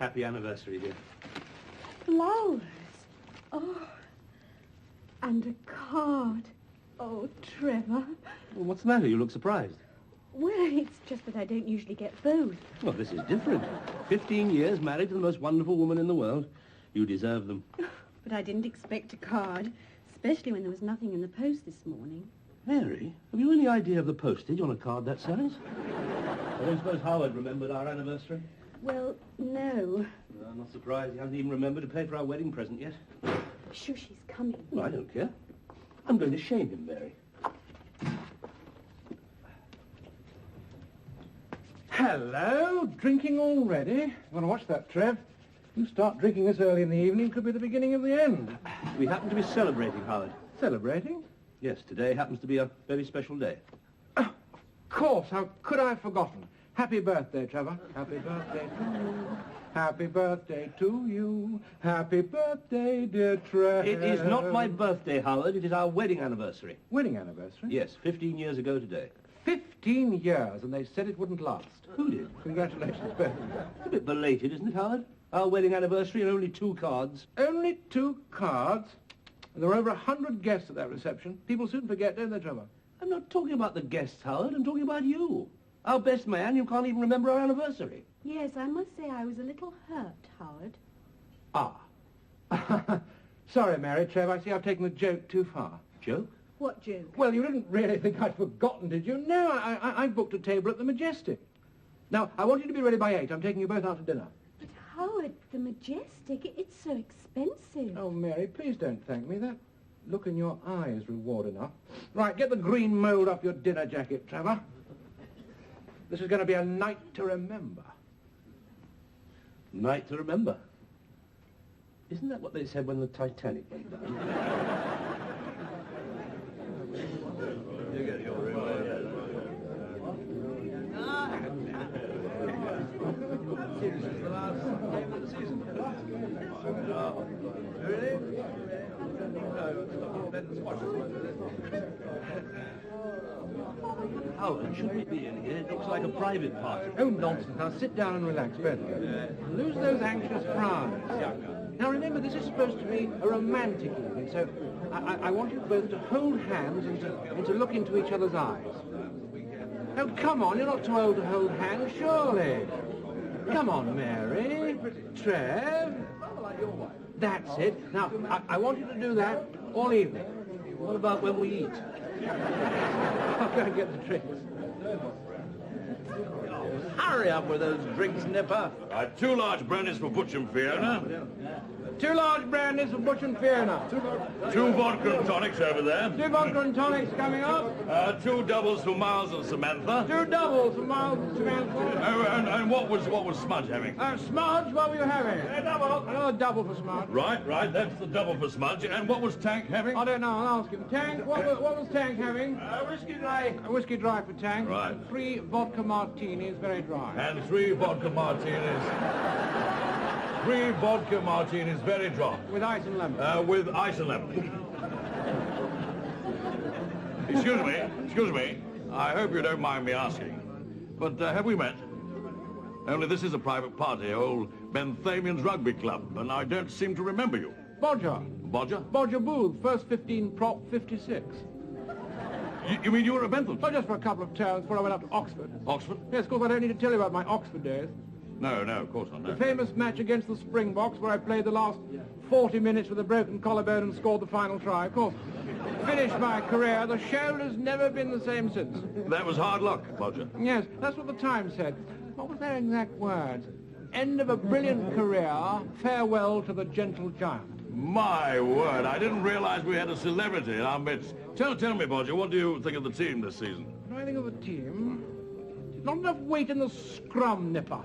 Happy anniversary, dear. Flowers? Oh, and a card. Oh, Trevor. Well, what's the matter? You look surprised. Well, it's just that I don't usually get both. Well, this is different. 15 years married to the most wonderful woman in the world. You deserve them. But I didn't expect a card, especially when there was nothing in the post this morning. Mary, have you any idea of the postage on a card that size? I don't suppose Howard remembered our anniversary? Well, no. I'm not surprised he hasn't even remembered to pay for our wedding present yet. Sure, she's coming. Well, I don't care. I'm going to shame him, Mary. Hello, drinking already? Want to watch that, Trev? You start drinking this early in the evening, could be the beginning of the end. We happen to be celebrating, Howard. Celebrating? Yes, today happens to be a very special day. Of course, how could I have forgotten? Happy birthday, Trevor. Happy birthday to you. Happy birthday to you. Happy birthday, dear Trev. It is not my birthday, Howard. It is our wedding anniversary. Wedding anniversary? Yes, 15 years ago today. 15 years, and they said it wouldn't last. Who did? Congratulations, both. It's a bit belated, isn't it, Howard? Our wedding anniversary and only 2 cards. Only 2 cards? And there were over 100 guests at that reception. People soon forget, don't they, Trevor? I'm not talking about the guests, Howard. I'm talking about you. Our best man, you can't even remember our anniversary. Yes, I must say I was a little hurt, Howard. Ah. Sorry, Mary, Trev, I see I've taken the joke too far. Joke? What joke? Well, you didn't really think I'd forgotten, did you? No, I booked a table at the Majestic. Now, I want you to be ready by 8. I'm taking you both out to dinner. But Howard, the Majestic, it's so expensive. Oh, Mary, please don't thank me. That look in your eye is reward enough. Right, get the green mould off your dinner jacket, Trevor. This is going to be a night to remember. Night to remember. Isn't that what they said when the Titanic went down? You get your reward. This is the last game of the season. Really? No, let's watch Howard, shouldn't we be in here? It looks like a private party. Oh, nonsense. Now sit down and relax, both of you. Lose those anxious frowns. Now remember, this is supposed to be a romantic evening, so I want you both to hold hands and to look into each other's eyes. Oh, come on, you're not too old to hold hands, surely. Come on, Mary. Trev. That's it. Now, I want you to do that all evening. What about when we eat? I'll go and get the drinks. Hurry up with those drinks, Nipper. 2 large brandies for Butch and Fiona. 2 large brandies for Butch and Fiona. 2 vodka and tonics over there. 2 vodka and tonics coming up. 2 doubles for Miles and Samantha. 2 doubles for Miles and Samantha. Oh, and what was Smudge having? Smudge, what were you having? A double. Another double for Smudge. Right, that's the double for Smudge. And what was Tank having? I don't know, I'll ask him. Tank, what was Tank having? Whiskey dry. A whiskey dry for Tank. Right. 3 vodka martinis, very dry. And 3 vodka martinis. 3 vodka martinis, very dry. With ice and lemon. With ice and lemon. Excuse me. I hope you don't mind me asking. But have we met? Only this is a private party, old Benthamian's Rugby Club, and I don't seem to remember you. Bodger. Bodger? Bodger Booth, first 15, prop 56. You mean you were a Bentham? Oh, just for a couple of terms before I went up to Oxford. Oxford? Yes, of course, I don't need to tell you about my Oxford days. No, of course not, no. The famous match against the Springboks where I played the last 40 minutes with a broken collarbone and scored the final try. Of course, finished my career. The shoulder's never been the same since. That was hard luck, Bodger. Yes, that's what the Times said. What was their exact words? End of a brilliant career, farewell to the gentle giant. My word, I didn't realize we had a celebrity in our midst. Tell me, Bodger, what do you think of the team this season? What do I think of the team? Not enough weight in the scrum, Nipper.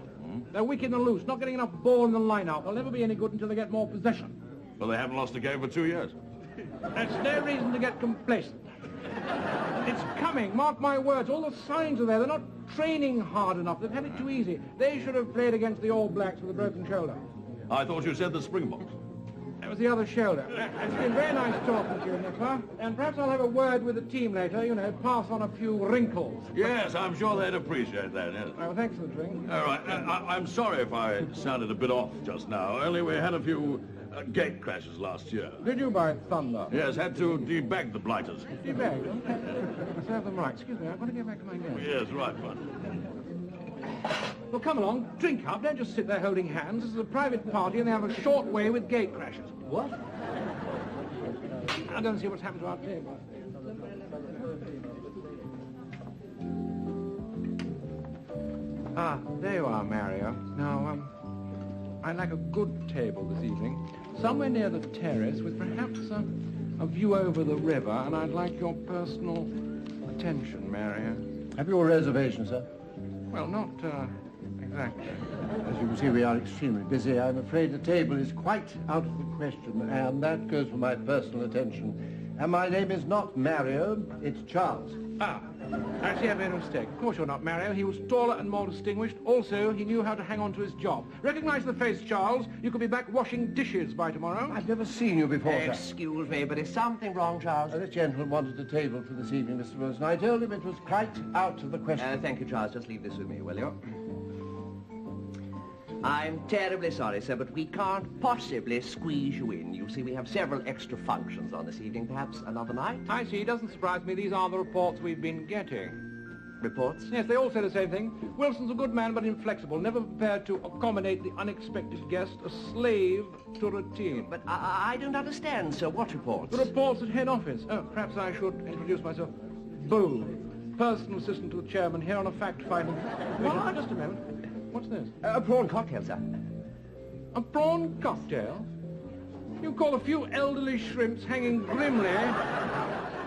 They're weak in the loose, not getting enough ball in the line-out. They'll never be any good until they get more possession. Well, they haven't lost a game for 2 years. That's no reason to get complacent. It's coming, mark my words. All the signs are there. They're not training hard enough. They've had it too easy. They should have played against the All Blacks with a broken shoulder. I thought you said the Springboks. That was the other shoulder. It's been very nice talking to you, Nicola. And perhaps I'll have a word with the team later, you know, pass on a few wrinkles. Yes, I'm sure they'd appreciate that, yes. Well, thanks for the drink. All right, I'm sorry if I sounded a bit off just now. Only we had a few gate crashes last year. Did you buy thunder? Yes, had to debag the blighters. Debag them? Serve them right. Excuse me, I've got to get back to my desk. Yes, right, bud. Well, come along, drink up, don't just sit there holding hands. This is a private party and they have a short way with gate crashes. What? I don't see what's happened to our table. Ah, there you are, Mario. Now, I'd like a good table this evening. Somewhere near the terrace with perhaps a view over the river, and I'd like your personal attention, Mario. Have you a reservation, sir? Well, not exactly. As you can see, we are extremely busy. I'm afraid the table is quite out of the question, and that goes for my personal attention. And my name is not Mario, it's Charles. Ah, I see I've made a mistake. Of course you're not Mario. He was taller and more distinguished. Also, he knew how to hang on to his job. Recognize the face, Charles. You could be back washing dishes by tomorrow. I've never seen you before, sir. Excuse me, but is something wrong, Charles? This gentleman wanted a table for this evening, Mr. Wilson. I told him it was quite out of the question. Thank you, Charles. Just leave this with me, will you? I'm terribly sorry, sir, but we can't possibly squeeze you in. You see, we have several extra functions on this evening. Perhaps another night? I see. Doesn't surprise me. These are the reports we've been getting. Reports? Yes, they all say the same thing. Wilson's a good man, but inflexible, never prepared to accommodate the unexpected guest, a slave to routine. But I don't understand, sir. What reports? The reports at head office. Oh, perhaps I should introduce myself. Boone, personal assistant to the chairman here on a fact-finding... What? Just a moment. What's this? A prawn cocktail, sir. A prawn cocktail? You call a few elderly shrimps hanging grimly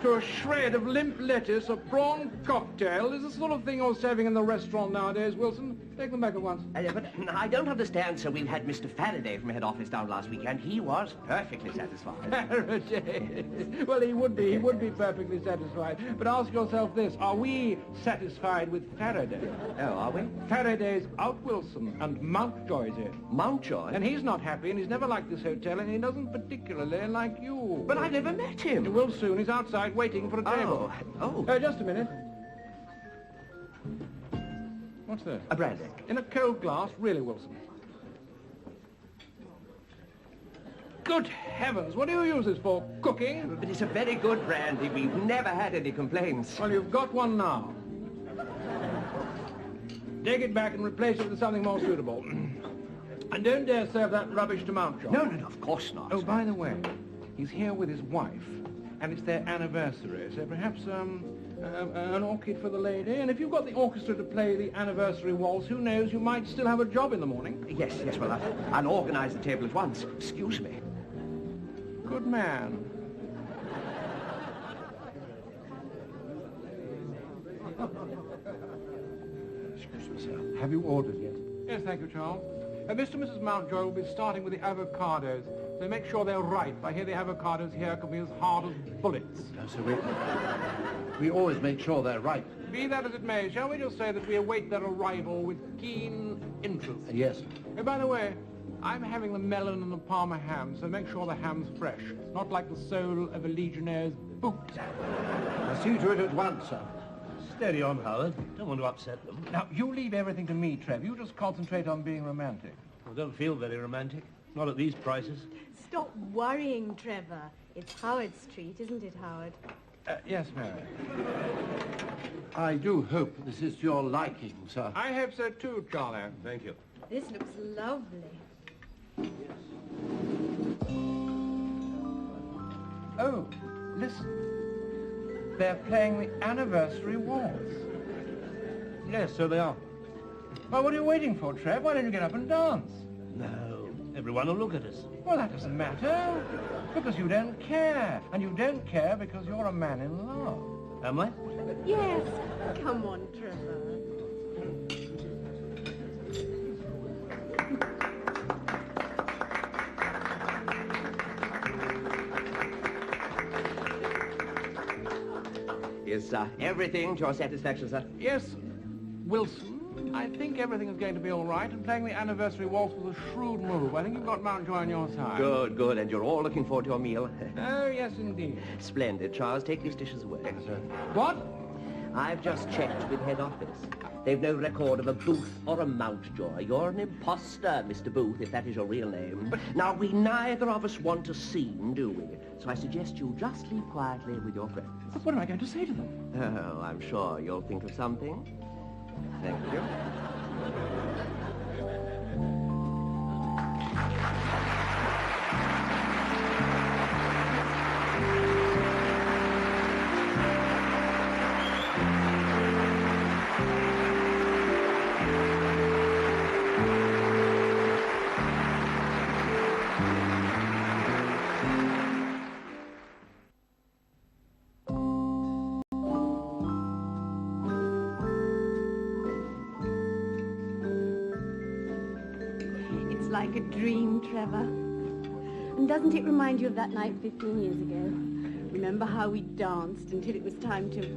to a shred of limp lettuce a prawn cocktail? Is this the sort of thing you're serving in the restaurant nowadays, Wilson? Take them back at once. But I don't understand, sir. We had Mr. Faraday from head office down last weekend. He was perfectly satisfied. Faraday? Well, he would be perfectly satisfied. But ask yourself this, are we satisfied with Faraday? Oh, are we? Faraday's out, Wilson, and Mountjoy's in. Mountjoy? And he's not happy, and he's never liked this hotel, and he doesn't particularly like you. But I've never met him. He will soon. He's outside waiting for a table. Oh. Just a minute. What's this? A brandy. In a cold glass, really, Wilson. Good heavens, what do you use this for? Cooking? But it's a very good brandy. We've never had any complaints. Well, you've got one now. Take it back and replace it with something more suitable. And don't dare serve that rubbish to Mountjoy. No, of course not. Oh, by the way, he's here with his wife, and it's their anniversary, so perhaps, an orchid for the lady. And if you've got the orchestra to play the anniversary waltz, who knows, you might still have a job in the morning. Yes, well, I'll organize the table at once. Excuse me. Good man. Excuse me, sir. Have you ordered yet? Yes, thank you, Charles. Mr. and Mrs. Mountjoy will be starting with the avocados, so make sure they're ripe. I hear the avocados here can be as hard as bullets. No, sir, we always make sure they're ripe. Be that as it may, shall we just say that we await their arrival with keen interest? Yes. Oh, by the way, I'm having the melon and the Parma ham, so make sure the ham's fresh. Not like the sole of a legionnaire's boot. I'll see to it at once, sir. Steady on, Howard. Don't want to upset them. Now, you leave everything to me, Trev. You just concentrate on being romantic. I don't feel very romantic. Not at these prices. Stop worrying, Trevor. It's Howard Street, isn't it, Howard? Yes, Mary. I do hope this is to your liking, sir. I hope so too, Charlie. Thank you. This looks lovely. Oh, listen. They're playing the anniversary waltz. Yes, so they are. Well, what are you waiting for, Trev? Why don't you get up and dance? No. Everyone will look at us. Well, that doesn't matter. Because you don't care. And you don't care because you're a man in love. Am I? Yes. Come on, Trevor. Is everything to your satisfaction, sir? Yes, Wilson. I think everything is going to be all right, and playing the anniversary waltz was a shrewd move. I think you've got Mountjoy on your side. Good, good. And you're all looking forward to your meal? Oh, yes, indeed. Splendid. Charles, take these dishes away. What? I've just checked with head office. They've no record of a Booth or a Mountjoy. You're an imposter, Mr. Booth, if that is your real name. But now, we neither of us want a scene, do we? So I suggest you just leave quietly with your friends. But what am I going to say to them? Oh, I'm sure you'll think of something. Thank you. Like a dream, Trevor. And doesn't it remind you of that night 15 years ago? Remember how we danced until it was time to,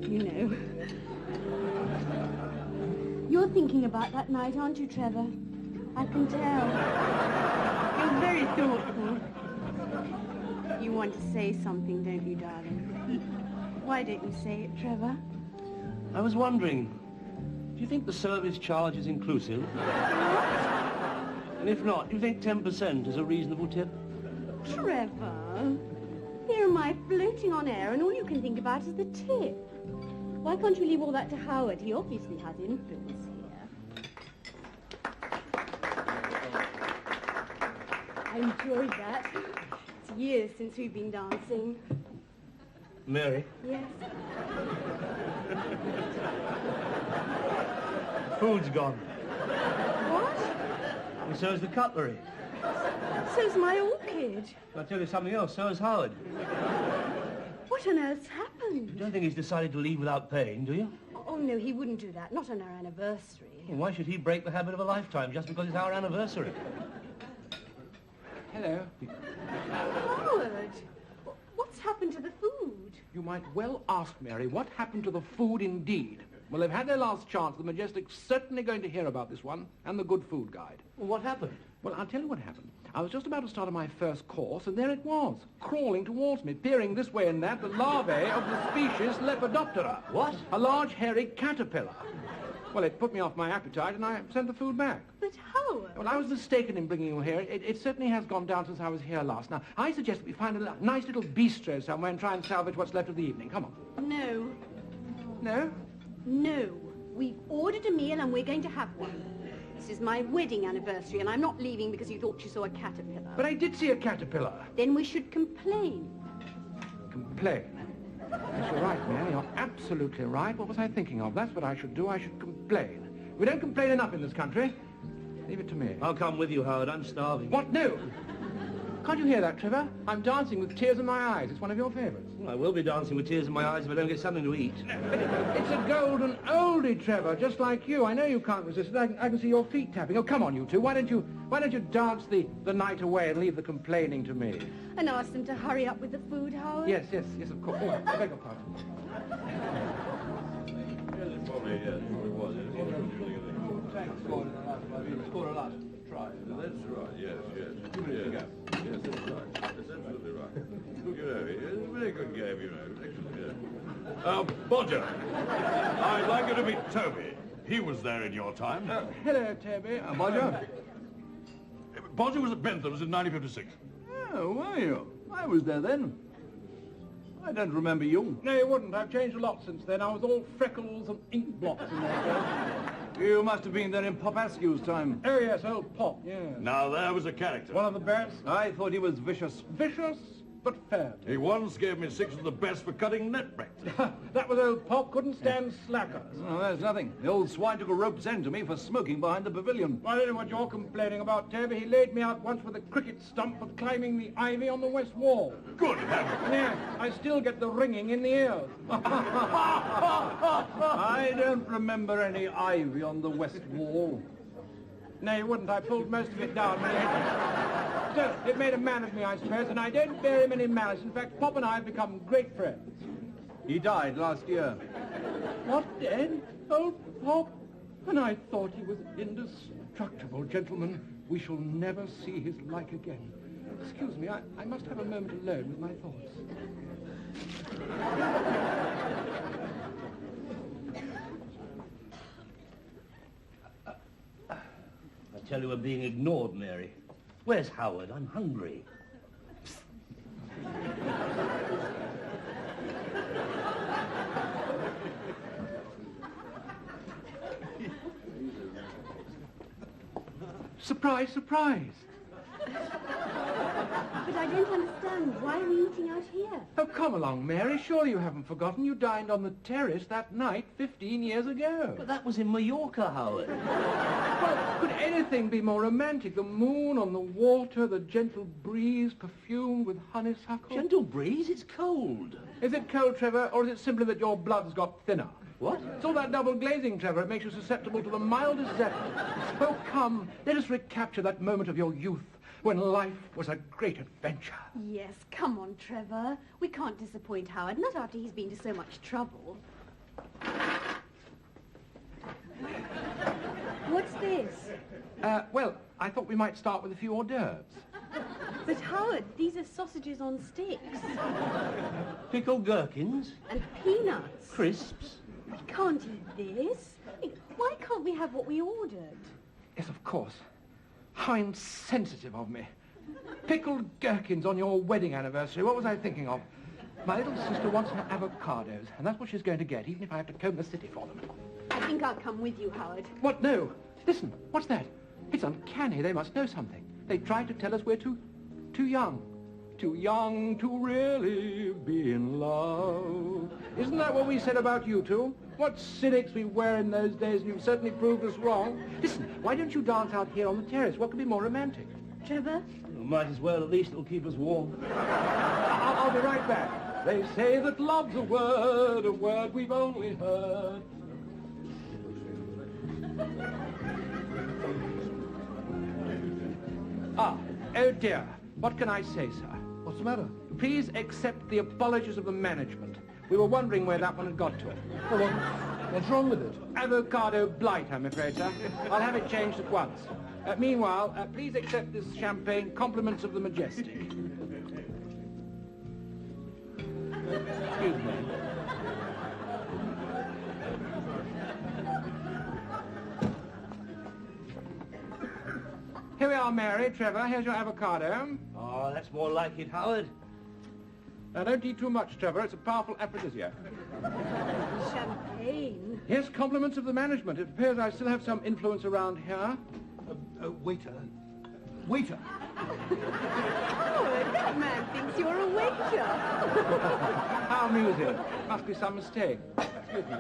you know. You're thinking about that night, aren't you, Trevor? I can tell. You're very thoughtful. You want to say something, don't you, darling? Why don't you say it, Trevor? I was wondering, do you think the service charge is inclusive? And if not, do you think 10% is a reasonable tip? Trevor, here am I floating on air and all you can think about is the tip. Why can't you leave all that to Howard? He obviously has influence here. I enjoyed that. It's years since we've been dancing. Mary? Yes? Food's gone. What? And so's the cutlery. So's my orchid. I'll tell you something else, so has Howard. What on earth's happened? You don't think he's decided to leave without paying, do you? Oh, no, he wouldn't do that. Not on our anniversary. Well, why should he break the habit of a lifetime just because it's our anniversary? Hello. Howard, what's happened to the food? You might well ask, Mary, what happened to the food indeed? Well, they've had their last chance. The Majestic's certainly going to hear about this one, and the Good Food Guide. Well, what happened? Well, I'll tell you what happened. I was just about to start on my first course, and there it was, crawling towards me, peering this way and that, the larvae of the species Lepidoptera. What? A large, hairy caterpillar. Well, it put me off my appetite, and I sent the food back. But Howard... Well, I was mistaken in bringing you here. It certainly has gone down since I was here last. Now, I suggest that we find a nice little bistro somewhere and try and salvage what's left of the evening. Come on. No. No? No. We've ordered a meal and we're going to have one. This is my wedding anniversary and I'm not leaving because you thought you saw a caterpillar. But I did see a caterpillar. Then we should complain. Complain? Yes, you're right, Mary. You're absolutely right. What was I thinking of? That's what I should do. I should complain. We don't complain enough in this country. Leave it to me. I'll come with you, Howard. I'm starving. What? No! Can't you hear that, Trevor? I'm dancing with tears in my eyes. It's one of your favourites. Well, I will be dancing with tears in my eyes if I don't get something to eat. It's a golden oldie, Trevor, just like you. I know you can't resist it. I can see your feet tapping. Oh, come on, you two. Why don't you dance the night away and leave the complaining to me? And ask them to hurry up with the food, Howard? Yes, of course. Oh, I beg your pardon. That's right, yes. Yes, that's right. That's absolutely right. You know, it's a very good game, you know. Excellent, yeah. Bodger, I'd like you to meet Toby. He was there in your time. Hello, Toby. Bodger. Bodger was at Bentham's in 1956. Oh, were you? I was there then. I don't remember you. No, you wouldn't. I've changed a lot since then. I was all freckles and ink blots in there. You must have been there in Pop Askew's time. Oh, yes, old Pop, yeah. Now, there was a character. One of the best. I thought he was vicious. Vicious, but fair. He once gave me 6 of the best for cutting net breaks. That was old Pop. Couldn't stand slackers. Oh, there's nothing. The old swine took a rope's end to me for smoking behind the pavilion. I don't know what you're complaining about, Toby. He laid me out once with a cricket stump for climbing the ivy on the west wall. Good heavens. Yeah, I still get the ringing in the ears. I don't remember any ivy on the west wall. No, you wouldn't. I pulled most of it down when he hit me. Still, it made a man of me, I suppose, and I don't bear him any malice. In fact, Pop and I have become great friends. He died last year. What, dead? Old Pop? And I thought he was indestructible, gentlemen. We shall never see his like again. Excuse me, I must have a moment alone with my thoughts. I tell you we're being ignored, Mary. Where's Howard? I'm hungry. Surprise, surprise. But I don't understand. Why are we eating out here? Oh, come along, Mary. Surely you haven't forgotten you dined on the terrace that night 15 years ago. But that was in Mallorca, Howard. Well, could anything be more romantic? The moon on the water, the gentle breeze perfumed with honeysuckle. Gentle breeze? It's cold. Is it cold, Trevor, or is it simply that your blood's got thinner? What? It's all that double glazing, Trevor. It makes you susceptible to the mildest zephyr. So come, let us recapture that moment of your youth when life was a great adventure. Yes, come on, Trevor. We can't disappoint Howard, not after he's been to so much trouble. What's this? Well, I thought we might start with a few hors d'oeuvres. But Howard, these are sausages on sticks. Pickled gherkins. And peanuts. Crisps. We can't eat this. Why can't we have what we ordered? Yes, of course. How insensitive of me. Pickled gherkins on your wedding anniversary. What was I thinking of? My little sister wants her avocados, and that's what she's going to get, even if I have to comb the city for them. I think I'll come with you, Howard. What? No. Listen, what's that? It's uncanny. They must know something. They tried to tell us we're too young. Too young to really be in love. Isn't that what we said about you two? What cynics we were in those days, and you've certainly proved us wrong. Listen, why don't you dance out here on the terrace? What could be more romantic? Trevor? Well, might as well. At least it'll keep us warm. I'll be right back. They say that love's a word we've only heard. Oh dear. What can I say, sir? What's the matter? Please accept the apologies of the management. We were wondering where that one had got to. Well, what's wrong with it? Avocado blight, I'm afraid, sir. I'll have it changed at once. Meanwhile, please accept this champagne, compliments of the Majestic. Excuse me. Here we are, Mary, Trevor. Here's your avocado. Oh, that's more like it, Howard. Now, don't eat too much, Trevor. It's a powerful aphrodisiac. Champagne? Yes, compliments of the management. It appears I still have some influence around here. Waiter. Waiter! Howard, that man thinks you're a waiter. How amusing. Must be some mistake. Excuse me.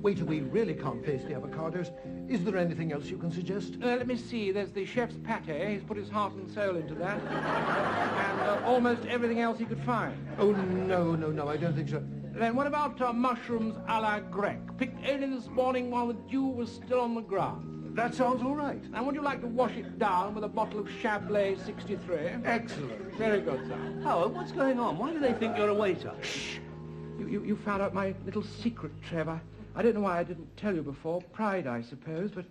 Waiter, we really can't face the avocados. Is there anything else you can suggest? Let me see. There's the chef's pate. He's put his heart and soul into that. And almost everything else he could find. Oh, no, I don't think so. Then what about mushrooms a la grecque, picked early this morning while the dew was still on the ground? That sounds all right. And would you like to wash it down with a bottle of Chablis 63? Excellent. Very good, sir. Howard, what's going on? Why do they think you're a waiter? Shh! You found out my little secret, Trevor. I don't know why I didn't tell you before. Pride, I suppose, but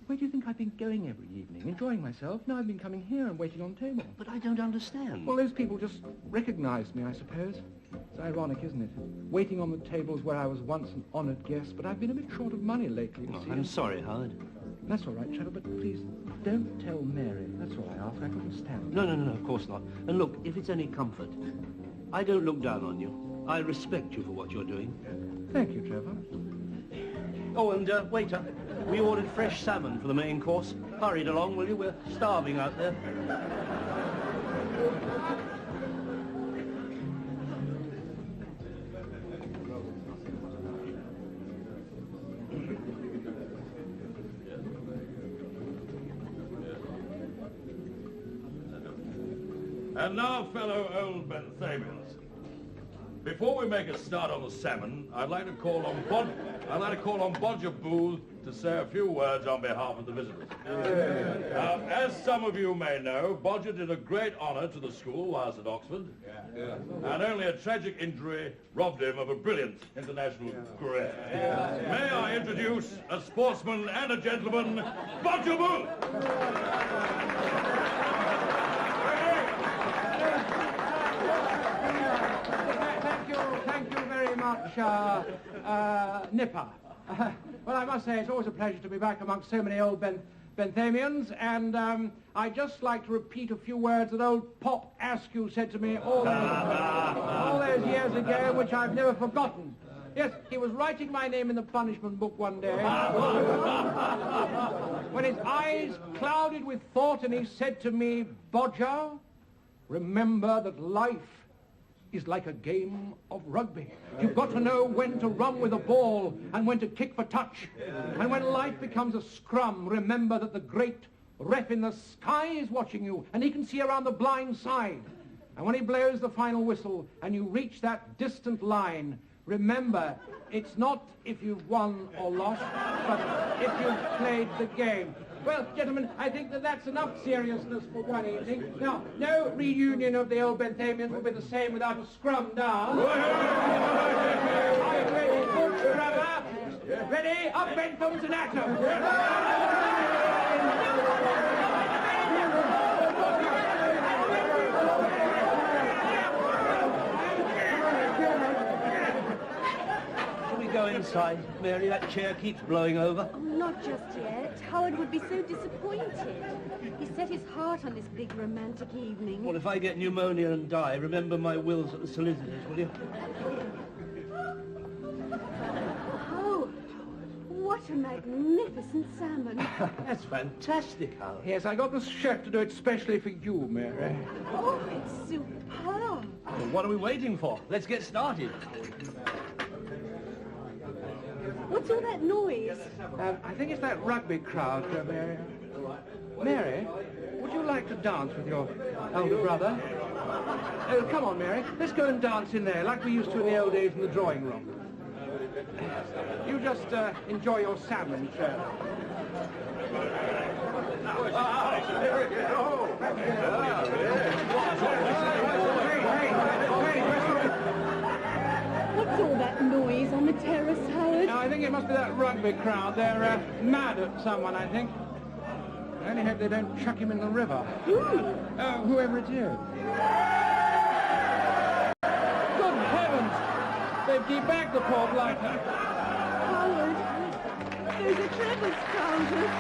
where do you think I've been going every evening? Enjoying myself. Now I've been coming here and waiting on table. But I don't understand. Well, those people just recognized me, I suppose. It's ironic, isn't it? Waiting on the tables where I was once an honored guest, but I've been a bit short of money lately, you see. I'm sorry, Howard. That's all right, Trevor, but please, don't tell Mary. That's all I ask. I couldn't stand it. No, of course not. And look, if it's any comfort, I don't look down on you. I respect you for what you're doing. Thank you, Trevor. Oh, and waiter, we ordered fresh salmon for the main course. Hurried along, will you? We're starving out there. And now, fellow old Benthamians, Before we make a start on the salmon, I'd like to call on Bodger Booth to say a few words on behalf of the visitors. As some of you may know, Bodger did a great honour to the school whilst at Oxford, and only a tragic injury robbed him of a brilliant international career. May I introduce a sportsman and a gentleman, Bodger Booth! Thank you very much, Nipper. Well, I must say it's always a pleasure to be back amongst so many old Benthamians, and I'd just like to repeat a few words that old Pop Askew said to me all those years ago, which I've never forgotten. Yes, he was writing my name in the punishment book one day, when his eyes clouded with thought, and he said to me, "Bodger, remember that life is like a game of rugby. You've got to know when to run with a ball and when to kick for touch. And when life becomes a scrum, remember that the great ref in the sky is watching you, and he can see around the blind side. And when he blows the final whistle and you reach that distant line, remember, it's not if you've won or lost, but if you've played the game." Well, gentlemen, I think that's enough seriousness for one evening. Now, no reunion of the old Benthamians will be the same without a scrum down. Are you ready, good Trevor? Ready? Up, Benthams and Atoms. Go inside, Mary. That chair keeps blowing over. Oh, not just yet. Howard would be so disappointed. He set his heart on this big romantic evening. Well, if I get pneumonia and die, remember my wills at the solicitors, will you? Oh, what a magnificent salmon. That's fantastic, Howard. Yes, I got the chef to do it specially for you, Mary. Oh, it's superb. Well, what are we waiting for? Let's get started. What's all that noise? I think it's that rugby crowd, Mary. Mary, would you like to dance with your elder brother? Oh, come on, Mary. Let's go and dance in there, like we used to in the old days in the drawing room. You just enjoy your salmon, sir. What's all that noise on the terrace, Howard? I think it must be that rugby crowd. They're mad at someone, I think. I only hope they don't chuck him in the river. Who? Whoever it is. Good heavens! They've debagged the poor blighter. Howard, those are Trevor's trousers.